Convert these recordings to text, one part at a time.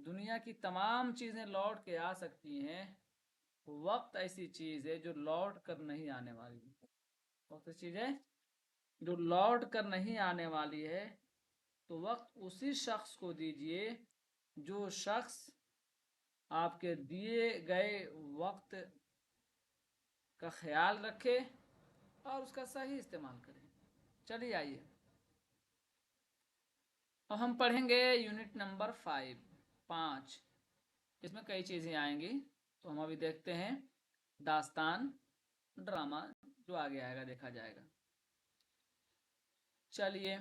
دنیا کی تمام چیزیں لوٹ کے آ سکتی ہیں، وقت ایسی چیز ہے جو لوٹ کر نہیں آنے والی، وقت ایسی چیز ہے جو لوٹ کر نہیں آنے والی ہے، تو وقت اسی شخص کو دیجئے جو شخص آپ کے دیے گئے وقت کا خیال رکھے اور اس کا صحیح استعمال کرے۔ چلیے آئیے اب ہم پڑھیں گے یونٹ نمبر 5۔ اس میں کئی چیزیں آئیں گی، تو ہم ابھی دیکھتے ہیں داستان ڈرامہ، جو آگے آئے گا دیکھا جائے گا۔ چلیے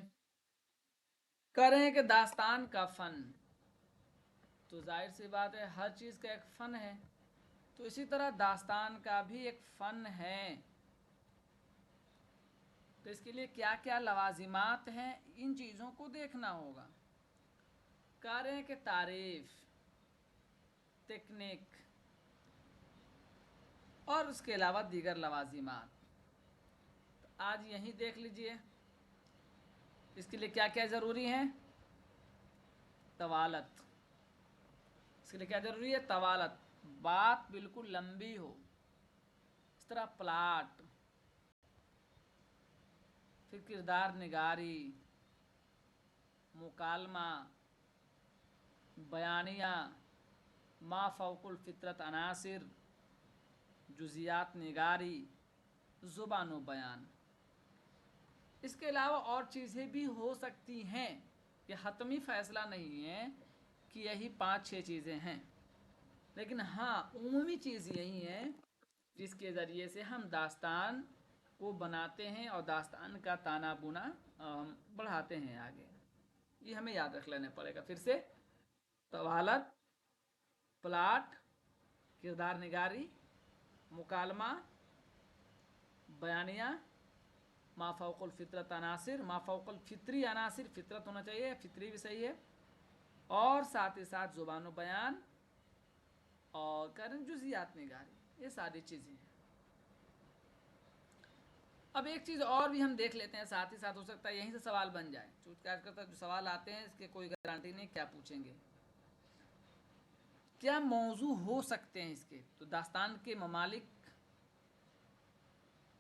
کریں کہ داستان کا فن، تو ظاہر سی بات ہے ہر چیز کا ایک فن ہے، تو اسی طرح داستان کا بھی ایک فن ہے۔ تو اس کے لیے کیا کیا لوازمات ہیں، ان چیزوں کو دیکھنا ہوگا۔ کریں کہ تعریف، تکنیک اور اس کے علاوہ دیگر لوازمات، تو آج یہیں دیکھ لیجئے۔ اس کے لیے کیا کیا ضروری ہیں؟ طوالت، اس کے لیے کیا ضروری ہے؟ طوالت، بات بالکل لمبی ہو۔ اس طرح پلاٹ، پھر کردار نگاری، مکالمہ، بیانیہ، ما فوق الفطرت عناصر، جزیات نگاری، زبان و بیان۔ اس کے علاوہ اور چیزیں بھی ہو سکتی ہیں، یہ حتمی فیصلہ نہیں ہے کہ یہی 5-6 چیزیں ہیں، لیکن ہاں عمومی چیز یہی ہے جس کے ذریعے سے ہم داستان کو بناتے ہیں اور داستان کا تانا بنا بڑھاتے ہیں آگے۔ یہ ہمیں یاد رکھ لینا پڑے گا۔ پھر سے طوالت، پلاٹ، کردار نگاری، مکالمہ، بیانیہ، ما فوق الفطرت عناصر، ما فوق الفطری عناصر، فطرت ہونا چاہیے، فطری بھی صحیح ہے، اور ساتھ ہی ساتھ زبان و بیان اور کرن جزیات نگاری، یہ ساری چیزیں ہیں۔ اب ایک چیز اور بھی ہم دیکھ لیتے ہیں ساتھ ہی ساتھ، ہو سکتا ہے یہیں سے سوال بن جائے، چونکہ جو سوال آتے ہیں اس کے کوئی گارنٹی نہیں کیا پوچھیں گے۔ کیا موضوع ہو سکتے ہیں اس کے؟ تو داستان کے ممالک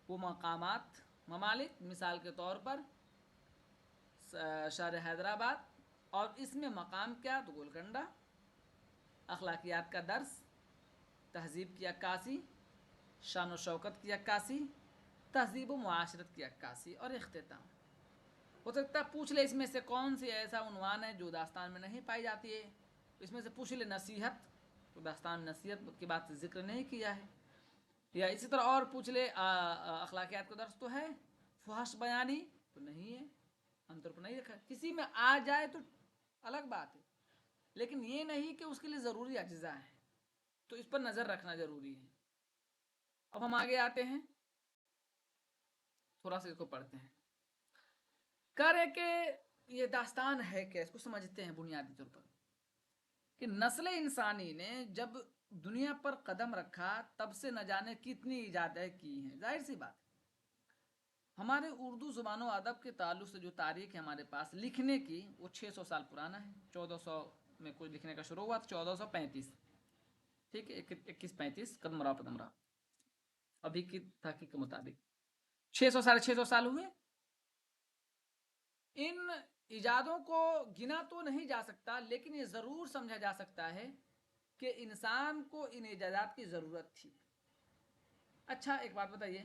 و مقامات، ممالک مثال کے طور پر شہر حیدرآباد، اور اس میں مقام کیا؟ تو گولکنڈہ، اخلاقیات کا درس، تہذیب کی عکاسی، شان و شوکت کی عکاسی، تہذیب و معاشرت کی عکاسی اور اختتام۔ ہو سکتا ہے پوچھ لے اس میں سے کون سی ایسا عنوان ہے جو داستان میں نہیں پائی جاتی ہے، اس میں سے پوچھ لے نصیحت، تو داستان نصیحت کی بات ذکر نہیں کیا ہے، یا اسی طرح اور پوچھ لے اخلاقیات کا درس تو ہے، فحش بیانی تو نہیں ہے، انتر پر نہیں رکھا، کسی میں آ جائے تو الگ بات ہے، لیکن یہ نہیں کہ اس کے لیے ضروری اجزاء ہیں، تو اس پر نظر رکھنا ضروری ہے۔ اب ہم آگے آتے ہیں، تھوڑا سا اس کو پڑھتے ہیں۔ کرے کہ یہ داستان ہے کیا، اس کو سمجھتے ہیں بنیادی طور پر، کہ نسل انسانی نے جب دنیا پر قدم رکھا تب سے نہ جانے کتنی ایجادیں کی ہیں۔ ظاہر سی بات، ہمارے اردو زبان و ادب کے تعلق سے جو تاریخ ہے ہمارے پاس لکھنے کی، وہ 600 سال پرانا ہے۔ 1400 میں کچھ لکھنے کا شروع ہوا تو 1435، ٹھیک ہے، 2135 قدم رہا قدم رہا، ابھی کی تحقیق کے مطابق 600 650 سال ہوئے۔ ان ایجادوں کو گنا تو نہیں جا سکتا، لیکن یہ ضرور سمجھا جا سکتا ہے کہ انسان کو ان ایجادات کی ضرورت تھی۔ اچھا ایک بات بتائیے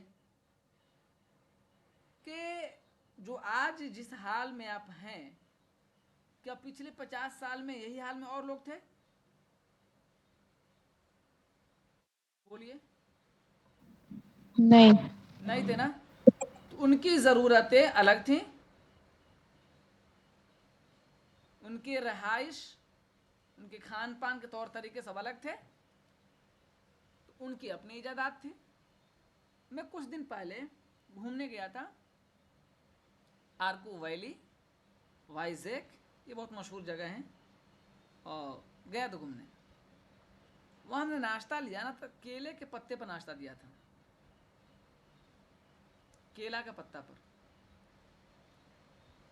کہ جو آج جس حال میں آپ ہیں، کیا پچھلے 50 سال میں یہی حال میں اور لوگ تھے؟ بولیے، نہیں تھے نا؟ تو ان کی ضرورتیں الگ تھیں، ان کی رہائش، ان کے کھان پان کے طور طریقے سب الگ تھے، تو ان کی اپنی ایجادات تھی۔ میں کچھ دن پہلے گھومنے گیا تھا آرکو ویلی، وائزیک، یہ بہت مشہور جگہ ہیں، اور گیا تو گھومنے، وہاں ہم نے ناشتہ لیا نا، تو کیلے کے پتے پر ناشتہ دیا تھا، کیلا کے پتا پر۔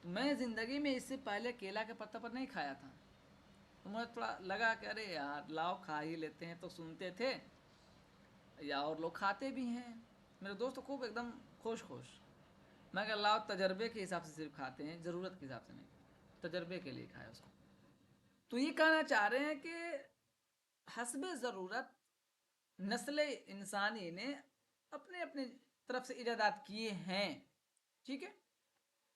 تو میں زندگی میں اس سے پہلے کیلا کے پتا پر نہیں کھایا تھا، تو مجھے تھوڑا لگا کہ ارے یار لاؤ کھا ہی لیتے ہیں، تو سنتے تھے یا اور لوگ کھاتے بھی ہیں، میرے دوست خوب ایک دم خوش خوش. میں کہ لاؤ تجربے کے حساب سے صرف کھاتے ہیں، ضرورت کے حساب سے نہیں، تجربے کے لیے کھایا اس کو. تو یہ کہنا چاہ رہے ہیں کہ حسب ضرورت نسل انسانی نے اپنے اپنے طرف سے ایجادات کیے ہیں. ٹھیک ہے،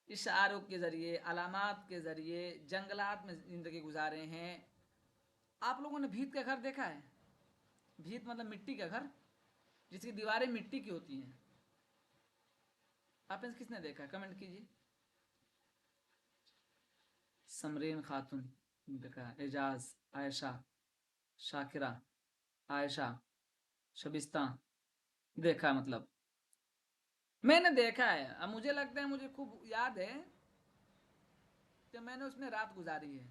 اشاروں کے ذریعے، علامات کے ذریعے، جنگلات میں زندگی گزارے ہیں. آپ لوگوں نے بھیت کا گھر دیکھا ہے؟ بھیت مطلب مٹی کا گھر، جس کی دیواریں مٹی کی ہوتی ہیں. آپ نے کس نے دیکھا ہے؟ کمنٹ کیجیے. سمرین خاتون دیکھا، اعجاز، عائشہ، شاکرہ، عائشہ، شبستہ دیکھا. مطلب میں نے دیکھا ہے. اب مجھے لگتا ہے، مجھے خوب یاد ہے کہ میں نے اس میں رات گزاری ہے.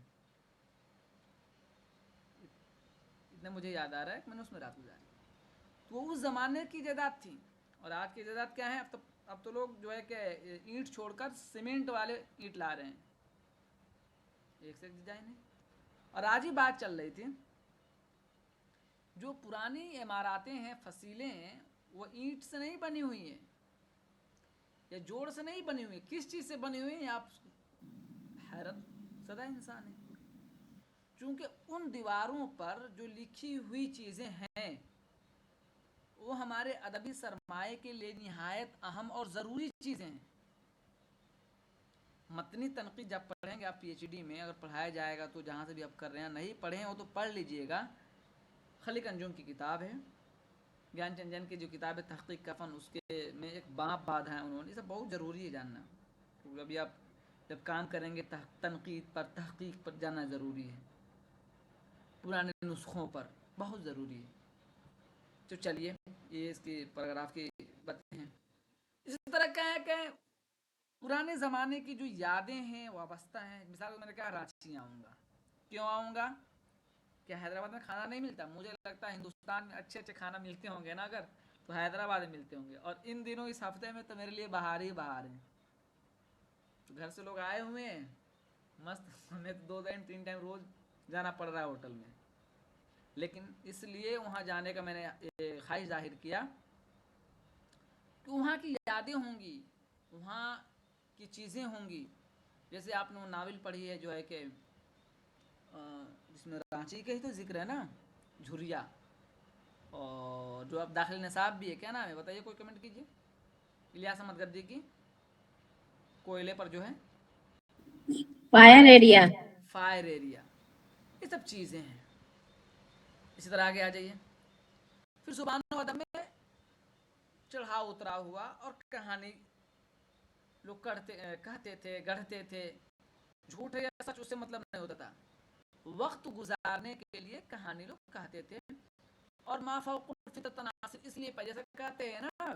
اتنا مجھے یاد آ رہا ہے کہ میں نے اس میں رات گزاری. تو وہ اس زمانے کی جائیداد تھی. اور آج کی جائیداد کیا ہے؟ اب تو لوگ جو ہے کہ اینٹ چھوڑ کر سیمنٹ والے اینٹ لا رہے ہیں، ایک سے ایک ڈیزائن ہے. اور آج ہی بات چل رہی تھی، جو پرانی عماراتیں ہیں، فصیلیں ہیں، وہ اینٹ سے نہیں بنی ہوئی ہیں یا جوڑ سے نہیں بنی ہوئی. کس چیز سے بنی ہوئی ہیں؟ آپ حیرت زدہ انسان ہے. چونکہ ان دیواروں پر جو لکھی ہوئی چیزیں ہیں وہ ہمارے ادبی سرمایہ کے لیے نہایت اہم اور ضروری چیزیں ہیں. متنی تنقید جب پڑھیں گے آپ پی ایچ ڈی میں، اگر پڑھایا جائے گا تو جہاں سے بھی آپ کر رہے ہیں، نہیں پڑھیں ہو تو پڑھ لیجئے گا. خلق انجم کی کتاب ہے، گیان چندن کی جو کتاب ہے تحقیق کا فن، اس کے میں ایک باب باندھا ہے انہوں نے. یہ سب بہت ضروری ہے جاننا، کیونکہ ابھی آپ جب کام کریں گے تنقید پر، تحقیق پر جاننا ضروری ہے، پرانے نسخوں پر بہت ضروری ہے. تو چلیے، یہ اس کی پیراگراف کی باتیں ہیں. اسی طرح کیا ہے کہ پرانے زمانے کی جو یادیں ہیں وابستہ ہیں. مثال میں نے کہا رانچی آؤں گا. کیوں آؤں گا؟ کیا حیدرآباد میں کھانا نہیں ملتا؟ مجھے لگتا ہے ہندوستان میں اچھے اچھے کھانا ملتے ہوں گے نا، اگر تو حیدرآباد میں ملتے ہوں گے. اور ان دنوں اس ہفتے میں تو میرے لیے بہار ہی بہار ہیں. تو گھر سے لوگ آئے ہوئے ہیں مست. ہمیں تو 2 ٹائم 3 ٹائم روز جانا پڑ رہا ہے ہوٹل میں. لیکن اس لیے وہاں جانے کا میں نے خواہش ظاہر کیا کہ وہاں کی یادیں ہوں گی، وہاں کی چیزیں ہوں گی. جیسے آپ نے وہ ناول پڑھی ہے جو ہے کہ جس میں رانچی کا ہی تو ذکر ہے نا، جھریا. اور جو اب داخل نصاب بھی ہے، کیا نام ہے بتائیے، کوئی کمنٹ کیجیے. الیاس احمد گدی کی کوئلے پر جو ہے فائر ایریا. Fire area. یہ سب چیزیں ہیں. اسی طرح آگے آ جائیے. پھر زبان و ادب میں چڑھاؤ اترا ہوا اور کہانی لوگ کہتے تھے، گڑھتے تھے. جھوٹ ہے یا سچ اس سے مطلب نہیں ہوتا تھا. وقت گزارنے کے لیے کہانی لوگ کہتے تھے. اور ما فوق الفطرت تناسب، اس لیے جیسے کہتے ہیں نا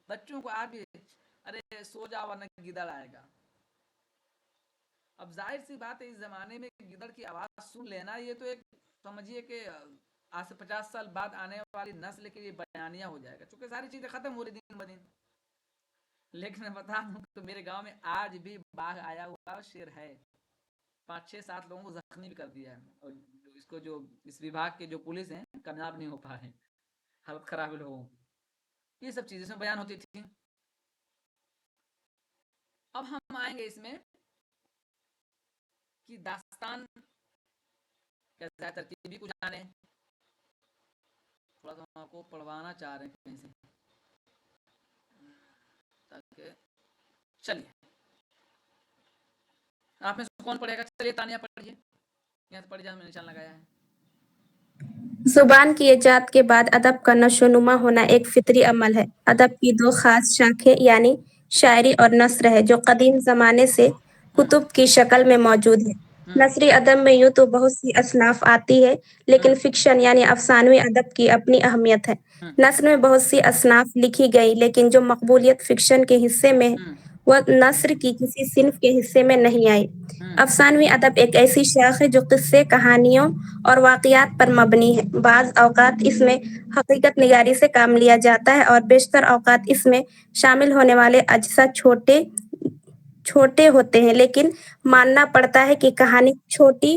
بچوں کو آج بھی، ارے سو جا ورنہ گدڑ آئے گا. اب ظاہر سی بات ہے، اس زمانے میں گدڑ کی آواز سن لینا یہ تو ایک سمجھیے کہ آج سے 50 سال بعد آنے والی نسل کے لیے بیانیہ ہو جائے گا، چونکہ ساری چیزیں ختم ہو رہی دن بدن. لیکن میں بتا دوں کہ میرے گاؤں میں آج بھی باغ آیا ہوا شیر ہے. 5-6-7 لوگوں کو زخمی بھی کر دیا ہے. اور اس کو جو اس وبھاگ کے جو پولیس ہیں کامیاب نہیں ہو پا رہے، حالت خراب ہے لوگوں. یہ سب چیزیں میں بیان ہوتی تھی. اب ہم آئیں گے اس میں کہ داستان کیا ترکیبی کو جانے. تھوڑا سا ہم آپ کو پڑھوانا چاہ رہے ہیں کہیں سے، تاکہ چلیے آپ میں سے کون پڑھے گا؟ چلیے تانیہ پڑھیے، یہاں سے پڑھ جائے، میں نے نشان لگایا ہے. زبان کی ایجاد کے بعد ادب کا نشو و نما ہونا ایک فطری عمل ہے. ادب کی 2 خاص شاخیں یعنی شاعری اور نثر ہے جو قدیم زمانے سے کتب کی شکل میں موجود ہے. نثری ادب میں یوں تو بہت سی اصناف آتی ہے، لیکن فکشن یعنی افسانوی ادب کی اپنی اہمیت ہے. نثر میں بہت سی اصناف لکھی گئی، لیکن جو مقبولیت فکشن کے حصے میں ہے وہ نثر کی کسی صنف کے حصے میں نہیں آئی. افسانوی ادب ایک ایسی شاخ ہے جو قصے، کہانیوں اور واقعات پر مبنی ہے. بعض اوقات اس میں حقیقت نگاری سے کام لیا جاتا ہے اور بیشتر اوقات اس میں شامل ہونے والے اجزاء چھوٹے ہوتے ہیں، لیکن ماننا پڑتا ہے کہ کہانی چھوٹی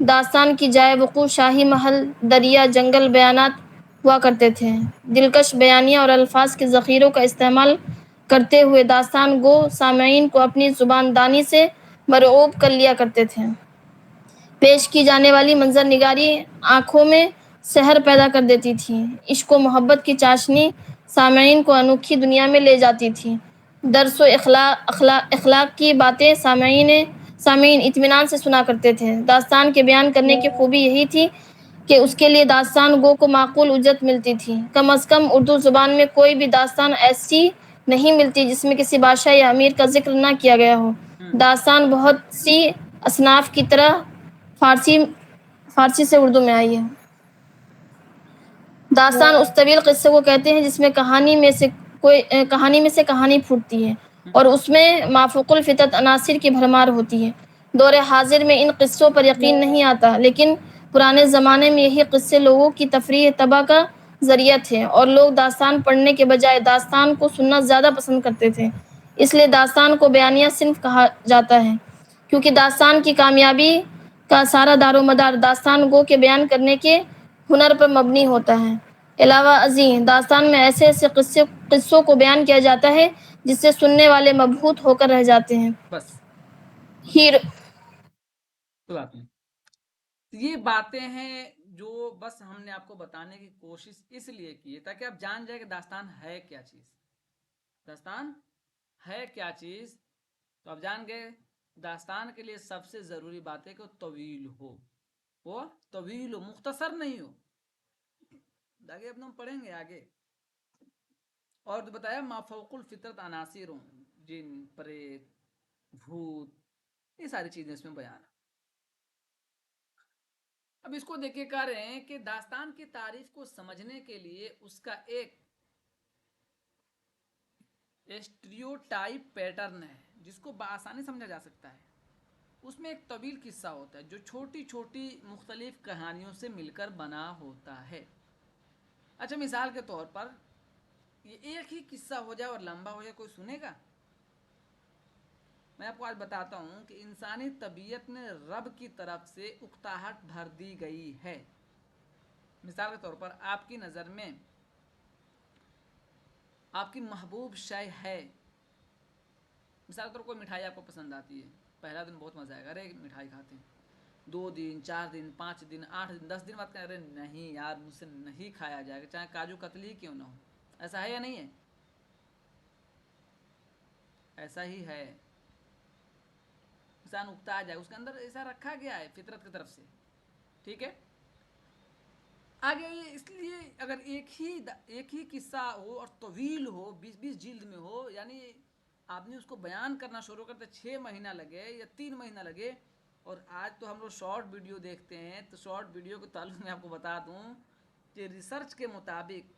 داستان کی جائے وقوع شاہی محل، دریا، جنگل بیانات ہوا کرتے تھے۔ دلکش بیانیہ اور الفاظ کے ذخیروں کا استعمال کرتے ہوئے داستان گو سامعین کو اپنی زبان دانی سے مرعوب کر لیا کرتے تھے۔ پیش کی جانے والی منظر نگاری آنکھوں میں سحر پیدا کر دیتی تھی، عشق و محبت کی چاشنی سامعین کو انوکھی دنیا میں لے جاتی تھی۔ درس و اخلاق کی باتیں سامعین اطمینان سے سنا کرتے تھے۔ داستان کے بیان کرنے کی خوبی یہی تھی کہ اس کے لیے داستان گو کو معقول اجرت ملتی تھی۔ کم از کم اردو زبان میں کوئی بھی داستان ایسی نہیں ملتی جس میں کسی بادشاہ یا امیر کا ذکر نہ کیا گیا ہو۔ داستان بہت سی اصناف کی طرح فارسی سے اردو میں آئی ہے۔ داستان اس طویل قصے کو کہتے ہیں جس میں کہانی میں سے کہانی پھوٹتی ہے اور اس میں مافوق الفطرت عناصر کی بھرمار ہوتی ہے۔ دور حاضر میں ان قصوں پر یقین نہیں آتا، لیکن پرانے زمانے میں یہی قصے لوگوں کی تفریح طبع کا ذریعہ تھے اور لوگ داستان پڑھنے کے بجائے داستان کو سننا زیادہ پسند کرتے تھے۔ اس لیے داستان کو بیانیہ صنف کہا جاتا ہے، کیونکہ داستان کی کامیابی کا سارا دار و مدار داستان گو کے بیان کرنے کے ہنر پر مبنی ہوتا ہے۔ علاوہ ازیں داستان میں ایسے قصوں کو بیان کیا جاتا ہے جس سے سننے والے مبہوت ہو کر رہ جاتے ہیں۔ بس ہیرو کوئی بات نہیں، یہ باتیں ہیں جو بس ہم نے آپ کو بتانے کی کوشش اس لیے کی ہے تاکہ آپ جان جائیں کہ داستان ہے کیا چیز۔ داستان ہے کیا چیز تو آپ جان گئے۔ داستان کے لیے سب سے ضروری بات ہے کہ وہ طویل ہو، وہ طویل ہو، مختصر نہیں ہو۔ آگے اب ہم پڑھیں گے آگے، اور تو بتایا مافوق الفطرت عناصر ہوں، جن، پریت، بھوت، یہ ساری چیزیں اس میں بیان ہیں۔ اب اس کو دیکھے کہہ رہے ہیں کہ داستان کی تعریف کو سمجھنے کے لیے اس کا ایک اسٹیریوٹائپ پیٹرن ہے جس کو بآسانی سمجھا جا سکتا ہے۔ اس میں ایک طویل قصہ ہوتا ہے جو چھوٹی چھوٹی مختلف کہانیوں سے مل کر بنا ہوتا ہے۔ اچھا، مثال کے طور پر یہ ایک ہی قصہ ہو جائے اور لمبا ہو جائے، کوئی سنے گا؟ میں آپ کو آج بتاتا ہوں کہ انسانی طبیعت میں رب کی طرف سے اکتاہٹ بھر دی گئی ہے۔ مثال کے طور پر آپ کی نظر میں آپ کی محبوب شے ہے، مثال کے طور پر کوئی مٹھائی آپ کو پسند آتی ہے، پہلا دن بہت مزہ آئے گا، ارے مٹھائی کھاتے ہیں، 2 دن 4 دن 5 دن 8 دن 10 دن بعد کہیں ارے نہیں یار مجھ سے نہیں کھایا جائے گا، چاہے کاجو کتلی کیوں نہ ہو۔ ایسا ہے یا نہیں ہے؟ ایسا ہی ہے، انسان اکتا جائے، اس کے اندر ایسا رکھا گیا ہے فطرت کی طرف سے، ٹھیک ہے۔ آگے اس لیے اگر ایک ہی قصہ ہو اور طویل ہو، 20 جلد میں ہو، یعنی آدمی اس کو بیان کرنا شروع کرتے 6 مہینہ لگے یا 3 مہینہ لگے، اور آج تو ہم لوگ شارٹ ویڈیو دیکھتے ہیں، تو شارٹ ویڈیو کے تعلق میں آپ کو بتا دوں کہ ریسرچ کے مطابق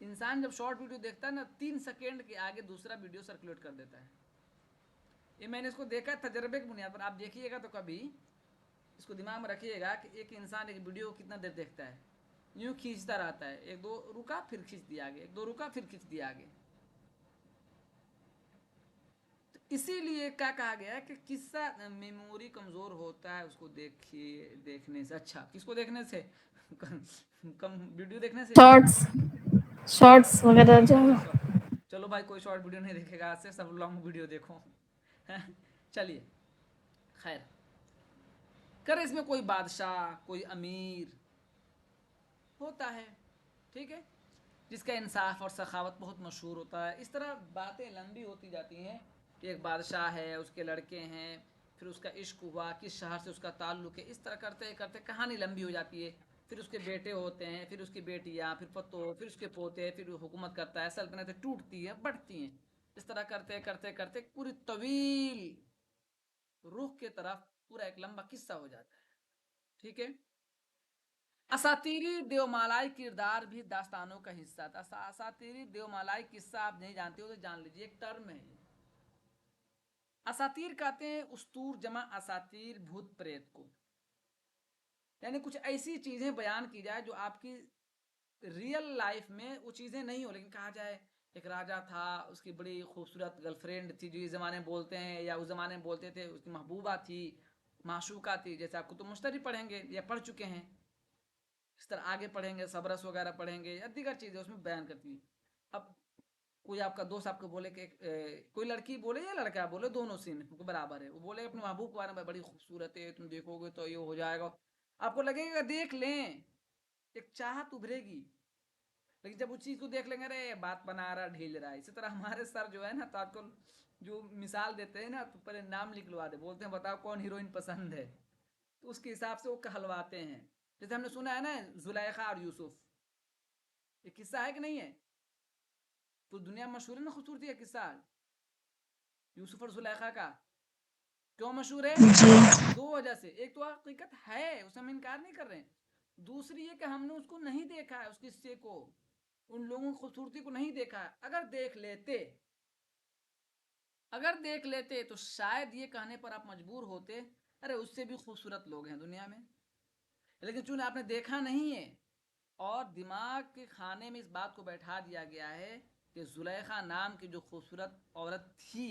انسان جب شارٹ ویڈیو دیکھتا ہے نا، 3 سیکنڈ کے آگے دوسرا ویڈیو سرکولیٹ کر دیتا ہے۔ یہ میں نے اس کو دیکھا ہے تجربے کی بنیاد پر، آپ دیکھیے گا تو کبھی اس کو دماغ میں رکھیے گا کہ ایک انسان ایک ویڈیو کتنا دیر دیکھتا ہے، یوں کھینچتا رہتا ہے، 1-2 رکا پھر کھینچ دیا آگے، 1-2 رکا پھر کھینچ دیا آگے۔ تو اسی لیے کیا کہا گیا ہے کہ قصہ میموری کمزور ہوتا ہے اس کو دیکھنے سے، اچھا کس کو دیکھنے سے؟ کم ویڈیو دیکھنے سے، شارٹس وغیرہ جو چلو بھائی کوئی شارٹ ویڈیو نہیں دیکھے گا، آج سے سب لانگ ویڈیو دیکھو۔ چلیے خیر، کر اس میں کوئی بادشاہ کوئی امیر ہوتا ہے، ٹھیک ہے، جس کا انصاف اور سخاوت بہت مشہور ہوتا ہے۔ اس طرح باتیں لمبی ہوتی جاتی ہیں کہ ایک بادشاہ ہے، اس کے لڑکے ہیں، پھر اس کا عشق ہوا، کس شہر سے اس کا تعلق ہے، اس طرح کرتے کرتے کہانی لمبی ہو جاتی ہے۔ پھر اس کے بیٹے ہوتے ہیں، پھر اس کی بیٹیاں، پھر پتو، پھر اس کے پوتے، پھر وہ حکومت کرتا ہے، سلطنتیں ٹوٹتی ہیں بڑھتی ہیں، اس طرح کرتے کرتے کرتے پوری طویل رخ کے طرف پورا ایک لمبا قصہ ہو جاتا ہے، ٹھیک ہے۔ اساطیری دیومالائی کردار بھی داستانوں کا حصہ تھا۔ اساطیری دیومالائی قصہ آپ نہیں جانتے ہو تو جان لیجیے، ایک ٹرم ہے۔ اساطیر کہتے ہیں اسطور جمع اساطیر بھوت پریت کو، یعنی کچھ ایسی چیزیں بیان کی جائے جو آپ کی ریئل لائف میں وہ چیزیں نہیں ہو، لیکن کہا جائے ایک راجا تھا، اس کی بڑی خوبصورت گرل فرینڈ تھی جو اس زمانے میں بولتے ہیں یا اس زمانے میں بولتے تھے، اس کی محبوبہ تھی، معشوقہ تھی، جیسے آپ کتب مشتری پڑھیں گے یا پڑھ چکے ہیں، اس طرح آگے پڑھیں گے، صبرس وغیرہ پڑھیں گے یا دیگر چیزیں اس میں بیان کرتی ہیں. اب کوئی آپ کا دوست آپ کو بولے کہ کوئی لڑکی بولے یا لڑکا بولے، دونوں سین برابر ہے، وہ بولے اپنے محبوب کے بارے میں بڑی خوبصورت ہے، تم دیکھو گے تو یہ ہو جائے گا، آپ کو لگے گا دیکھ لیں، ایک چاہت ابھرے گی، لیکن جب اس چیز کو دیکھ لیں گے ارے بات بنا رہا ڈھیل رہا ہے. اسی طرح ہمارے سر جو ہے نا تو آج کل جو مثال دیتے ہیں نا تو پہلے نام لکھلوا دے، بولتے ہیں بتاؤ کون ہیروئن پسند ہے، تو اس کے حساب سے وہ کہلواتے ہیں. جیسے ہم نے سنا ہے نا زلیخا اور یوسف، یہ قصہ ہے کہ نہیں ہے؟ تو دنیا مشہور ہے نا خوبصورتی کا قصہ یوسف اور زلیخا کا. کیوں مشہور ہے؟ دو وجہ سے. ایک تو حقیقت ہے، اسے ہم انکار نہیں کر رہے ہیں، دوسری یہ کہ ہم نے اس کو نہیں دیکھا ہے، اس قصے کو، ان لوگوں کی خوبصورتی کو نہیں دیکھا ہے. اگر دیکھ لیتے تو شاید یہ کہنے پر آپ مجبور ہوتے ارے اس سے بھی خوبصورت لوگ ہیں دنیا میں، لیکن چونکہ آپ نے دیکھا نہیں ہے اور دماغ کے خانے میں اس بات کو بیٹھا دیا گیا ہے کہ زلیخا نام کی جو خوبصورت عورت تھی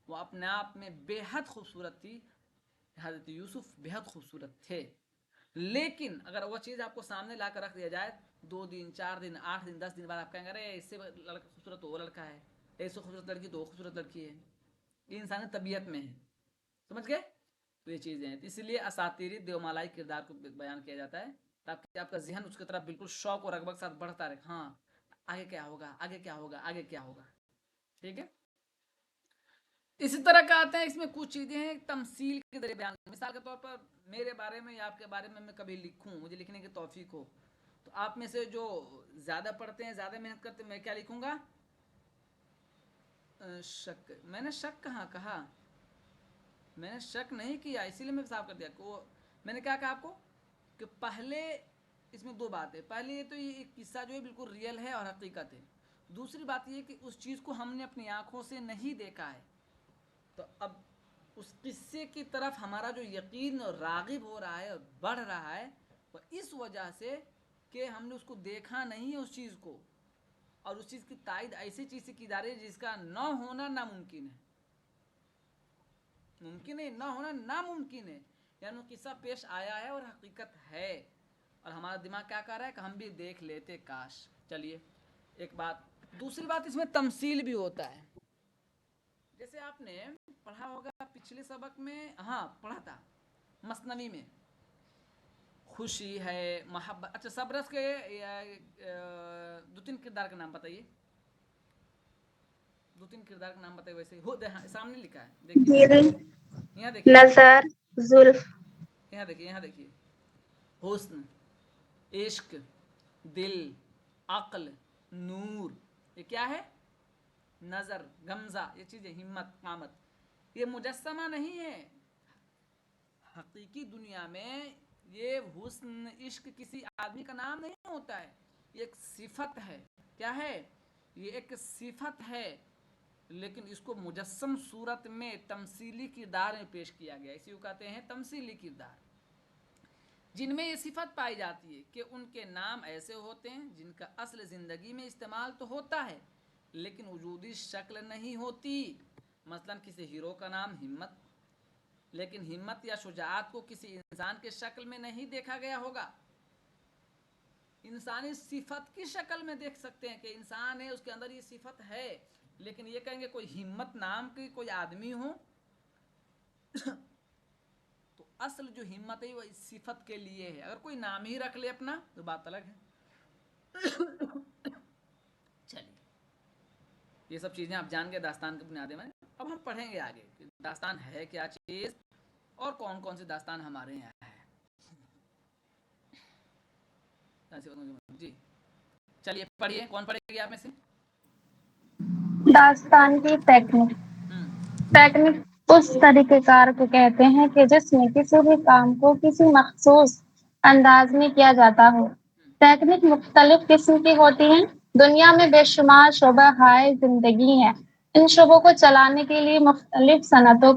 وہ اپنے آپ میں بے حد خوبصورت تھی، حضرت یوسف بے حد خوبصورت تھے. لیکن اگر وہ چیز آپ کو سامنے لا کر رکھ دیا جائے 2 دن 4 دن 8 دن 10 دن بعد آپ کہیں گے ارے اس سے لڑکا خوبصورت تو وہ لڑکا ہے، اس سے خوبصورت لڑکی تو وہ خوبصورت لڑکی ہے. یہ انسانی طبیعت میں ہے، سمجھ گئے؟ تو یہ چیزیں ہیں. اس لیے اساطیری دیومالائی کردار کو بیان کیا جاتا ہے تاکہ آپ کا ذہن اس کی طرف بالکل شوق اور رغبت کے ساتھ بڑھتا رہے. ہاں آگے کیا ہوگا، آگے کیا ہوگا، آگے کیا ہوگا. ٹھیک ہے. اسی طرح کا آتے ہیں اس میں کچھ چیزیں ہیں تمثیل کے ذریعے بیان. مثال کے طور پر میرے بارے میں یا آپ کے بارے میں کبھی لکھوں، مجھے لکھنے کی توفیق ہو، تو آپ میں سے جو زیادہ پڑھتے ہیں، زیادہ محنت کرتے ہیں، میں کیا لکھوں گا؟ شک. میں نے شک کہاں کہا، میں نے شک نہیں کیا، اسی لیے میں صاف کر دیا. میں نے کیا کہا آپ کو کہ پہلے اس میں 2 باتیں. پہلے تو یہ قصہ جو ہے بالکل ریئل ہے اور حقیقت ہے. دوسری بات یہ کہ اس چیز کو ہم نے اپنی آنکھوں سے نہیں دیکھا ہے، تو اب اس قصے کی طرف ہمارا جو یقین راغب ہو رہا ہے اور بڑھ رہا ہے وہ اس وجہ سے کہ ہم نے اس کو دیکھا نہیں ہے اس چیز کو، اور اس چیز کی تائید ایسی چیز سے کی جا رہی ہے جس کا نہ ہونا ناممکن ہے. ممکن ہے، نہ ہونا ناممکن ہے. یعنی قصہ پیش آیا ہے اور حقیقت ہے، اور ہمارا دماغ کیا کر رہا ہے کہ ہم بھی دیکھ لیتے کاش. چلیے ایک بات. دوسری بات اس میں تمثیل بھی ہوتا ہے. جیسے آپ نے پڑھا ہوگا پچھلے سبق میں، ہاں پڑھا تھا مثنوی میں، خوشی ہے، محبت. اچھا صبرس کے 2-3 کردار کا نام بتائیے، 2-3 کردار کا نام بتائیے. ویسے ہو سامنے لکھا ہے، دیکھیے دل، یہاں دیکھیے، نظر، زلف. یہاں دیکھیے حسن، عشق، دل، عقل، نور. یہ کیا ہے؟ نظر، غمزہ. یہ چیزیں ہمت، قامت. یہ مجسمہ نہیں ہے. حقیقی دنیا میں یہ حسن، عشق کسی آدمی کا نام نہیں ہوتا ہے، یہ ایک صفت ہے. کیا ہے؟ یہ ایک صفت ہے، لیکن اس کو مجسم صورت میں تمثیلی کردار میں پیش کیا گیا. اسی کو کہتے ہیں تمثیلی کردار، جن میں یہ صفت پائی جاتی ہے کہ ان کے نام ایسے ہوتے ہیں جن کا اصل زندگی میں استعمال تو ہوتا ہے لیکن وجودی شکل نہیں ہوتی. مثلا کسی ہیرو کا نام ہمت، لیکن ہمت یا شجاعت کو کسی انسان کے شکل میں نہیں دیکھا گیا ہوگا. انسانی صفت کی شکل میں دیکھ سکتے ہیں کہ انسان ہے، اس کے اندر یہ صفت ہے، لیکن یہ کہیں گے کوئی ہمت نام کی کوئی آدمی ہو تو اصل جو ہمت ہے وہ اس صفت کے لیے ہے. اگر کوئی نام ہی رکھ لے اپنا تو بات الگ ہے. چلیے یہ سب چیزیں آپ جان گئے داستان کے بنیادیں میں. اب ہم پڑھیں گے آگے کہ داستان ہے کیا چیز اور کون کون سی داستان ہمارے یہاں ہے. جی چلیے پڑھیے. کون پڑھے گی آپ میں سے؟ داستان کی ٹیکنک. ٹیکنک اس طریقہ کار کو کہتے ہیں کہ جس میں کسی بھی کام کو کسی مخصوص انداز میں کیا جاتا ہو. ٹیکنک مختلف قسم کی ہوتی ہیں. دنیا میں بے شمار شعبہ ہائے زندگی ہیں. ان شعبوں کو چلانے کے لیے مختلف صنعتوں،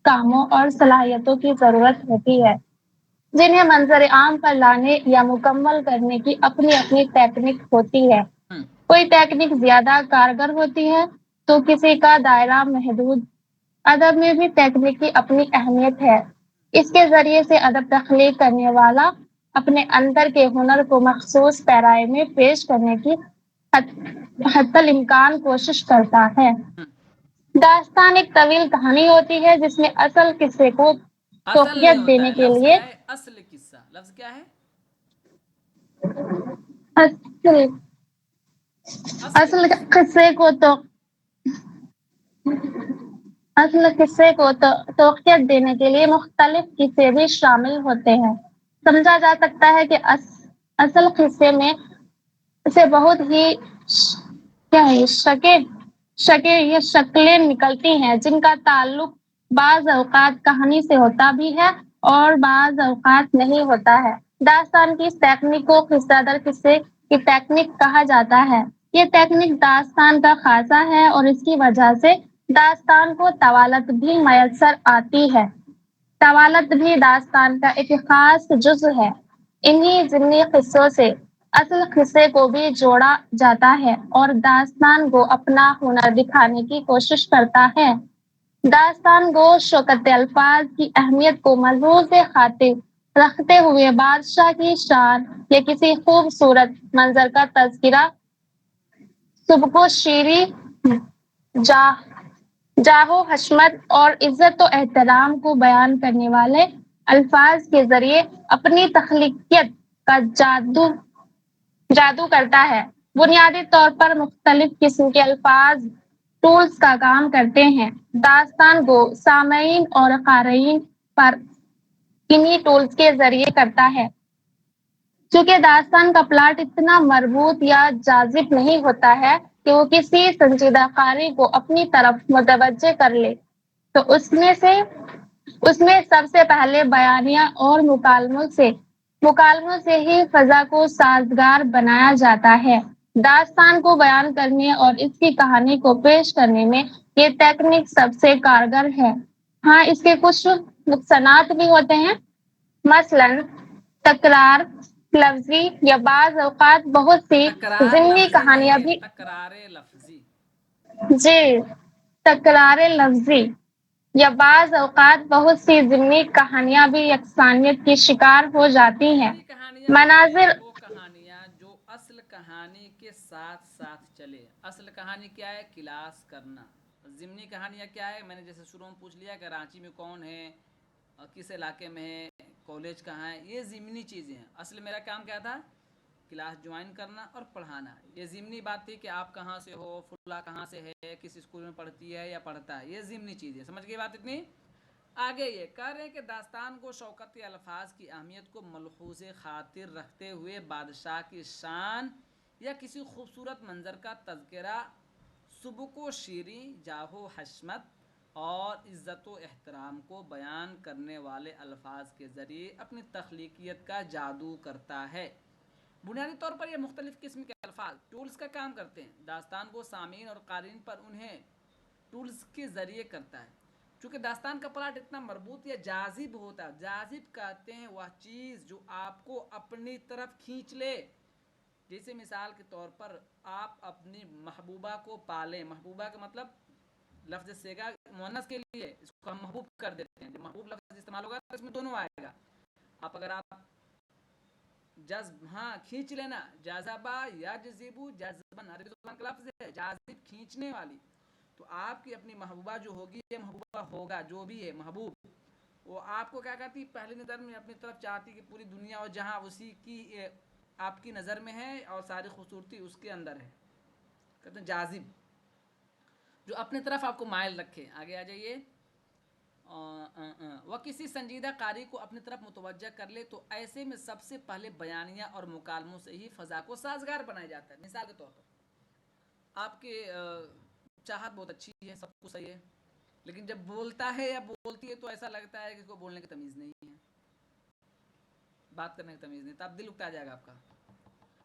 کاموں اور صلاحیتوں کی ضرورت ہوتی ہے جنہیں منظر عام پر لانے یا مکمل کرنے کی اپنی اپنی ٹیکنک ہوتی ہے. کوئی ٹیکنک زیادہ کارگر ہوتی ہے تو کسی کا دائرہ محدود. ادب میں بھی ٹیکنک کی اپنی اہمیت ہے. اس کے ذریعے سے ادب تخلیق کرنے والا اپنے اندر کے ہنر کو مخصوص پیرائے میں پیش کرنے کی حتی الامکان کوشش کرتا ہے۔ داستان ایک طویل کہانی ہوتی ہے جس میں اصل قصے کو اصل نہیں توقیت ہوتا دینے ہے، کے لفظ لیے کیا ہے؟ اصل قصہ، لفظ کیا ہے؟ اصل قصے کو تو اصل قصے کو توقیت دینے کے لیے مختلف قصے بھی شامل ہوتے ہیں۔ سمجھا جا سکتا ہے کہ اصل قصے میں سے بہت ہی شکلیں نکلتی ہیں جن کا تعلق بعض اوقات کہانی سے ہوتا بھی ہے اور بعض اوقات نہیں ہوتا ہے۔ داستان کی اس تکنیک کو قصہ در قصے کی تکنیک کہا جاتا ہے۔ یہ تکنیک داستان کا خاصہ ہے اور اس کی وجہ سے داستان کو طوالت بھی میسر آتی ہے۔ طوالت بھی داستان کا ایک خاص جزو ہے۔ انہی ضمنی قصوں سے اصل قصے کو بھی جوڑا جاتا ہے اور داستان کو اپنا ہنر دکھانے کی کوشش کرتا ہے۔ داستان گو شوکت الفاظ کی اہمیت کو ملحوظ خاطر رکھتے ہوئے بادشاہ کی شان یا کسی خوبصورت منظر کا تذکرہ، سبک و شیری، جاہو حشمت اور عزت و احترام کو بیان کرنے والے الفاظ کے ذریعے اپنی تخلیقیت کا جادو کرتا ہے۔ بنیادی طور پر مختلف قسم کے الفاظ ٹولز کا کام کرتے ہیں۔ داستان گو سامعین اور قارئین پر انہی ٹولز کے ذریعے کرتا ہے۔ چونکہ داستان کا پلاٹ اتنا مربوط یا جاذب نہیں ہوتا ہے کہ وہ کسی سنجیدہ قاری کو اپنی طرف متوجہ کر لے، تو اس میں سب سے پہلے بیانیہ اور مکالموں سے ہی فضا کو سازگار بنایا جاتا ہے۔ داستان کو بیان کرنے اور اس کی کہانی کو پیش کرنے میں یہ تکنیک سب سے کارگر ہے۔ ہاں، اس کے کچھ نقصانات بھی ہوتے ہیں، مثلاً تکرار لفظی یا بعض اوقات بہت سی تکرار ضمنی لفظی کہانیاں نہیں ہے، بھی تکرار لفظی۔ تکرار لفظی یا بعض اوقات بہت سی ضمنی کہانیاں بھی یکسانیت کی شکار ہو جاتی ہیں۔ ضمنی کہانیاں ہوتی ہیں وہ کہانیاں جو اصل کہانی کے ساتھ ساتھ چلے۔ اصل کہانی کیا ہے؟ کلاس کرنا۔ ضمنی کہانیاں کیا ہے؟ میں نے جیسے شروع میں پوچھ لیا کہ رانچی میں کون ہے، کس علاقے میں ہے، کالج کہاں ہے، یہ ضمنی چیزیں ہیں۔ اصل میرا کام کیا تھا؟ کلاس جوائن کرنا اور پڑھانا۔ یہ ضمنی بات تھی کہ آپ کہاں سے ہو، فلاں کہاں سے ہے، کس اسکول میں پڑھتی ہے یا پڑھتا ہے، یہ ضمنی چیزیں۔ سمجھ گئی بات اتنی؟ آگے یہ کہہ رہے ہیں کہ داستان کو شوکت الفاظ کی اہمیت کو ملحوظ خاطر رکھتے ہوئے بادشاہ کی شان یا کسی خوبصورت منظر کا تذکرہ، سبک و شیریں، جاہ و حشمت اور عزت و احترام کو بیان کرنے والے الفاظ کے ذریعے اپنی تخلیقیت کا جادو کرتا ہے۔ بنیادی طور پر یہ مختلف قسم کے الفاظ ٹولز کا کام کرتے ہیں۔ داستان کو سامعین اور قارئین پر انہیں ٹولز کے ذریعے کرتا ہے۔ چونکہ داستان کا پلاٹ اتنا مربوط یا جاذب ہوتا ہے، جاذب کہتے ہیں وہ چیز جو آپ کو اپنی طرف کھینچ لے۔ جیسے مثال کے طور پر آپ اپنی محبوبہ کو پالیں، محبوبہ کا مطلب لفظ سیگا مؤنث کے لیے اس کو ہم محبوب کر دیتے ہیں۔ جب محبوب لفظ استعمال ہوگا تو اس میں دونوں آئے گا۔ اگر آپ جذب، کھینچ لینا، جذبہ یا جذبو جذبن، عربی زبان کا لفظ ہے جاذب، کھینچنے والی، تو آپ کی اپنی محبوبہ جو ہوگی، یہ محبوبہ ہوگا جو بھی ہے محبوب، وہ آپ کو کیا کرتی؟ پہلی نظر میں اپنی طرف چاہتی کہ پوری دنیا اور جہاں اسی کی آپ کی نظر میں ہے اور ساری خوبصورتی اس کے اندر ہے، کہتے ہیں جاذب، جو اپنی طرف آپ کو مائل رکھے۔ آگے آ جائیے۔ وہ کسی سنجیدہ قاری کو اپنی طرف متوجہ کر لے تو ایسے میں سب سے پہلے بیانیہ اور مکالموں سے ہی فضا کو سازگار بنایا جاتا ہے۔ مثال کے طور پر آپ کے چاہت بہت اچھی ہے، سب کچھ صحیح ہے، لیکن جب بولتا ہے یا بولتی ہے تو ایسا لگتا ہے کہ کوئی بولنے کی تمیز نہیں ہے، بات کرنے کی تمیز نہیں، تو آپ دل اکتا جائے گا آپ کا۔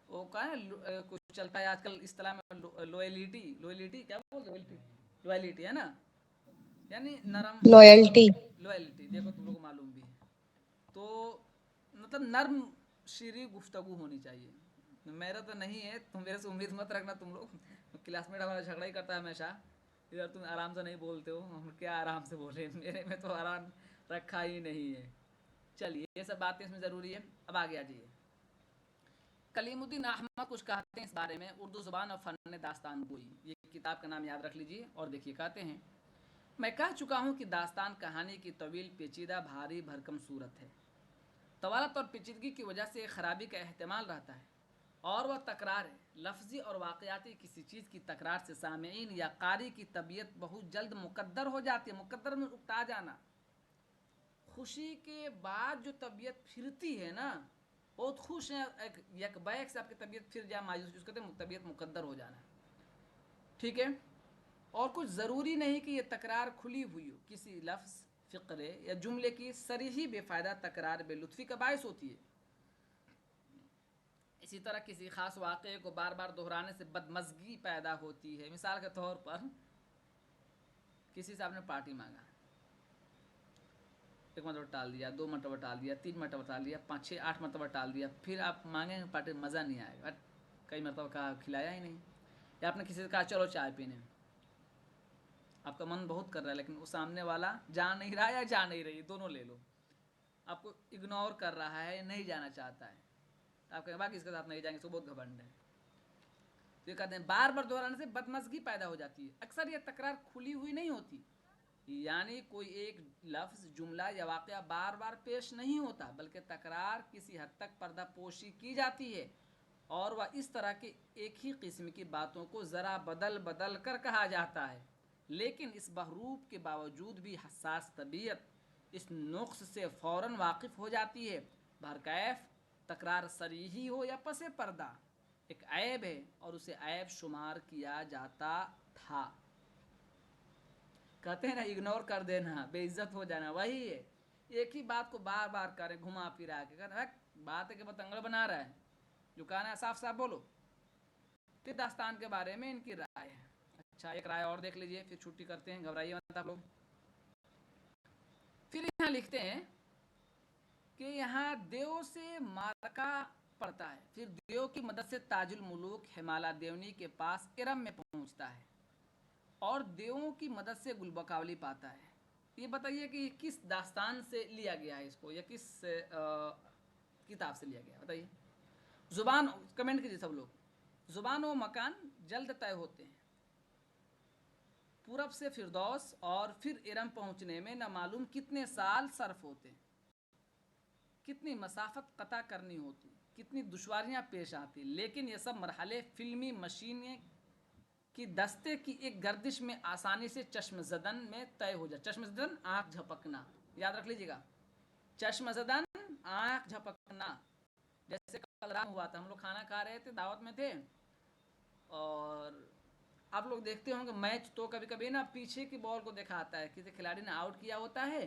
وہ کہا ہے کچھ چلتا ہے آج کل اصطلاح میں لوئلٹی کیا بولتے ہیں؟ لوئلٹی ہے نا، یعنی نرم لوئلٹی، دیکھو تم لوگ کو معلوم بھی ہے، تو مطلب نرم شیریں گفتگو ہونی چاہیے۔ میرا تو نہیں ہے، تم میرے سے امید مت رکھنا، تم لوگ کلاس میٹ ہمارا جھگڑا ہی کرتا ہے ہمیشہ، ادھر تم آرام سے نہیں بولتے ہو، ہم کیا آرام سے بولے، میرے میں تو آرام رکھا ہی نہیں ہے. چلیے یہ سب باتیں اس میں ضروری ہے. اب آگے آ جائیے. کلیم الدین احمد کچھ کہتے ہیں اس بارے میں، اردو زبان اور فن داستان گوئی. یہ کتاب کا نام یاد رکھ لیجیے. اور دیکھیے کہتے ہیں، میں کہہ چکا ہوں کہ داستان کہانی کی طویل پیچیدہ بھاری بھرکم صورت ہے. طوالت اور پیچیدگی کی وجہ سے خرابی کا احتمال رہتا ہے، اور وہ تکرار ہے. لفظی اور واقعاتی کسی چیز کی تکرار سے سامعین یا قاری کی طبیعت بہت جلد مقدر ہو جاتی ہے. مقدر میں اکتا جانا. خوشی کے بعد جو طبیعت پھرتی ہے نا، بہت خوش ہیں، یک بیک سے آپ کی طبیعت پھر جائے مایوس، اس کہتے ہیں طبیعت مقدر ہو جانا. ٹھیک ہے. اور کچھ ضروری نہیں کہ یہ تکرار کھلی ہوئی ہو. کسی لفظ، فقرے یا جملے کی صریحی بے فائدہ تکرار بے لطفی کا باعث ہوتی ہے. اسی طرح کسی خاص واقعے کو بار بار دہرانے سے بدمزگی پیدا ہوتی ہے. مثال کے طور پر کسی سے آپ نے پارٹی مانگا، ایک مرتبہ ٹال دیا، 2 مرتبہ ٹال دیا، 3 مرتبہ ٹال دیا، 5 6 8 مرتبہ ٹال دیا، پھر آپ مانگیں گے پارٹی، مزہ نہیں آئے گا. کئی مرتبہ کہا کھلایا ہی نہیں. یا آپ نے کسی سے کہا چلو چائے پینے، آپ کا من بہت کر رہا ہے لیکن وہ سامنے والا جا نہیں رہا یا جا نہیں رہی، دونوں لے لو، آپ کو اگنور کر رہا ہے، نہیں جانا چاہتا ہے. آپ کہیں باقی اس کے ساتھ نہیں جائیں گے، تو بہت گھمنڈ ہے. تو یہ کہتے ہیں بار بار دہرانے سے بدمزگی پیدا ہو جاتی ہے. اکثر یہ تکرار کھلی ہوئی نہیں ہوتی، یعنی کوئی ایک لفظ، جملہ یا واقعہ بار بار پیش نہیں ہوتا، بلکہ تکرار کسی حد تک پردہ پوشی کی جاتی ہے، اور وہ اس طرح کے ایک ہی قسم کی باتوں کو ذرا بدل بدل کر کہا جاتا ہے. لیکن اس بحروب کے باوجود بھی حساس طبیعت اس نقص سے فوراً واقف ہو جاتی ہے. بہرکیف تکرار صریحی ہو یا پس پردہ ایک عیب ہے، اور اسے عیب شمار کیا جاتا تھا. کہتے ہیں نا اگنور کر دینا، بے عزت ہو جانا، وہی ہے. ایک ہی بات کو بار بار کرے، گھما پھرا کے کہتے ہیں بات ہے کہ پتنگڑ بنا رہا ہے، جو کہنا ہے صاف صاف بولو. پھر داستان کے بارے میں ان کی رائے ہے. اچھا ایک رائے اور دیکھ لیجئے، پھر چھٹی کرتے ہیں، گھبرائیے مت آپ لوگ. پھر یہاں لکھتے ہیں کہ یہاں دیو سے مارکا پڑتا ہے، پھر دیو کی مدد سے تاج الملوک ہمالا دیونی کے پاس ارم میں پہنچتا ہے، اور دیووں کی مدد سے گلبکاولی پاتا ہے. یہ بتائیے کہ کس داستان سے لیا گیا ہے اس کو، یا کس کتاب سے لیا گیا ہے، بتائیے. زبان، کمنٹ کیجیے سب لوگ. زبان و مکان جلد طے ہوتے ہیں. پورب سے فردوس اور پھر ارم پہنچنے میں نہ معلوم کتنے سال صرف ہوتے ہیں، کتنی مسافت قطع کرنی ہوتی، کتنی دشواریاں پیش آتی، لیکن یہ سب مرحلے فلمی مشینیں کی دستے کی ایک گردش میں آسانی سے چشم زدن میں طے ہو جائے. چشم زدن آنکھ جھپکنا، یاد رکھ لیجیے گا. چشم زدن آنکھ جھپکنا. جیسے کل رات ہوا تھا، ہم لوگ کھانا کھا رہے تھے، دعوت میں تھے، اور آپ لوگ دیکھتے ہوں گے میچ تو کبھی کبھی نا پیچھے کی بال کو دکھاتا ہے، کسی کھلاڑی نے آؤٹ کیا ہوتا ہے،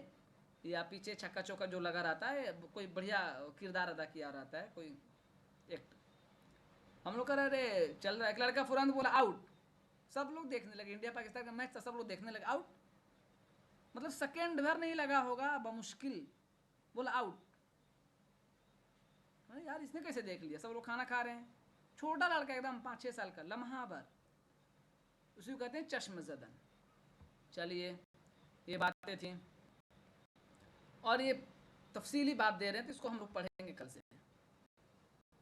یا پیچھے چھکا چوکا جو لگا رہتا ہے، کوئی بڑھیا کردار ادا کیا رہتا ہے، کوئی ایکٹ. ہم لوگ کہہ رہے چل رہا ہے، ایک لڑکا فوراً بولا آؤٹ. سب لوگ دیکھنے لگے، انڈیا پاکستان کا میچ تھا، سب لوگ دیکھنے لگے، آؤٹ. مطلب سیکنڈ بھر نہیں لگا ہوگا، بمشکل بولا آؤٹ. یار اس نے کیسے دیکھ لیا، سب لوگ کھانا کھا رہے ہیں، چھوٹا لڑکا ایک دم 5 6 سال کا، لمحہ بھر، اسی کو کہتے ہیں چشم زدن. چلیے یہ باتیں تھیں، اور یہ تفصیلی بات دے رہے ہیں تو اس کو ہم لوگ پڑھیں گے کل سے.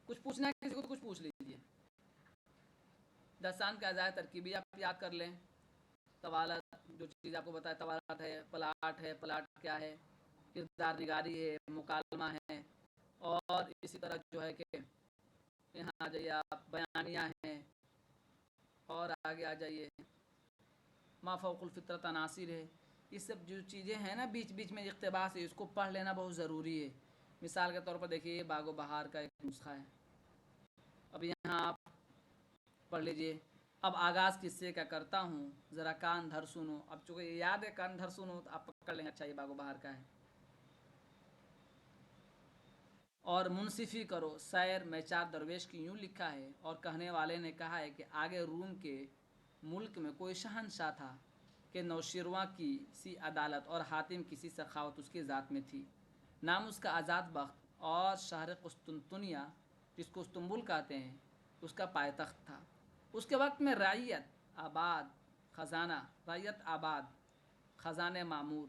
کچھ پوچھنا ہے کسی کو تو کچھ پوچھ لیجیے. داستان کے اعضاء ترکیبی آپ یاد کر لیں. طوالت، جو چیز آپ کو بتایا، طوالت ہے، پلاٹ ہے، پلاٹ کیا ہے، کردار نگاری ہے، مکالمہ ہے، اور اسی طرح جو ہے کہ یہاں آ جائیے آپ، بیانیہ ہیں، اور آگے آ جائیے ما فوق الفطرت عناصر ہے. یہ سب جو چیزیں ہیں نا بیچ بیچ میں اقتباس ہے، اس کو پڑھ لینا بہت ضروری ہے. مثال کے طور پر دیکھیے باغ و بہار کا ایک نسخہ ہے، اب یہاں آپ پڑھ لیجئے. اب آغاز کس سے کا کرتا ہوں، ذرا کان دھر سنو. اب چونکہ یہ یاد ہے کان دھر سنو تو آپ پکڑ لیں، اچھا یہ باغ و بہار کا ہے. اور منصفی کرو سیر میں 4 درویش کی یوں لکھا ہے، اور کہنے والے نے کہا ہے کہ آگے روم کے ملک میں کوئی شہنشاہ تھا کہ نوشیروان کی سی عدالت اور حاتم کی سی سخاوت اس کی ذات میں تھی. نام اس کا آزاد بخت، اور شہر قسطنطنیہ جس کو استنبول کہتے ہیں اس کا پائے تخت تھا. اس کے وقت میں رعیت آباد خزانہ معمور،